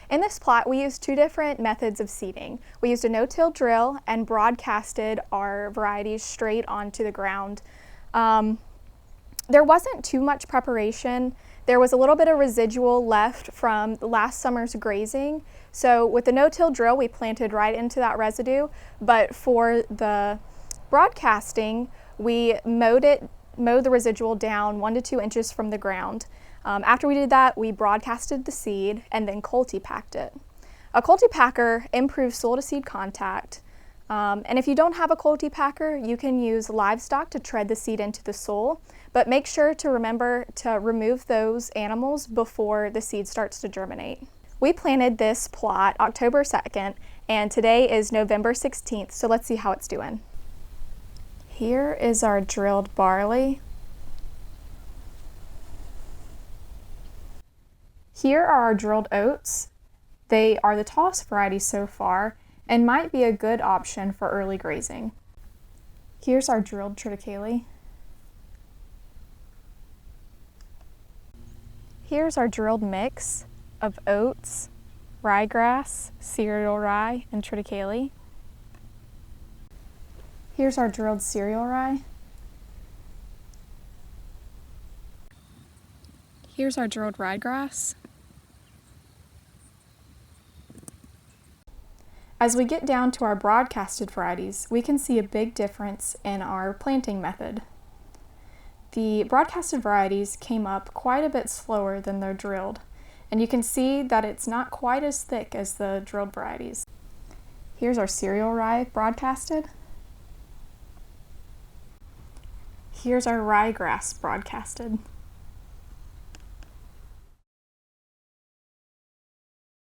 In this plot, we used two different methods of seeding. We used a no-till drill and broadcasted our varieties straight onto the ground. There wasn't too much preparation. There was a little bit of residual left from last summer's grazing. So with the no-till drill, we planted right into that residue. But for the broadcasting, we mowed the residual down 1 to 2 inches from the ground. After we did that, we broadcasted the seed and then culti-packed it. A culti-packer improves soil to seed contact. And if you don't have a culti-packer, you can use livestock to tread the seed into the soil, but make sure to remember to remove those animals before the seed starts to germinate. We planted this plot October 2nd, and today is November 16th, so let's see how it's doing. Here is our drilled barley. Here are our drilled oats. They are the tallest variety so far and might be a good option for early grazing. Here's our drilled triticale. Here's our drilled mix of oats, ryegrass, cereal rye, and triticale. Here's our drilled cereal rye. Here's our drilled ryegrass. As we get down to our broadcasted varieties, we can see a big difference in our planting method. The broadcasted varieties came up quite a bit slower than the drilled, and you can see that it's not quite as thick as the drilled varieties. Here's our cereal rye broadcasted. Here's our ryegrass broadcasted.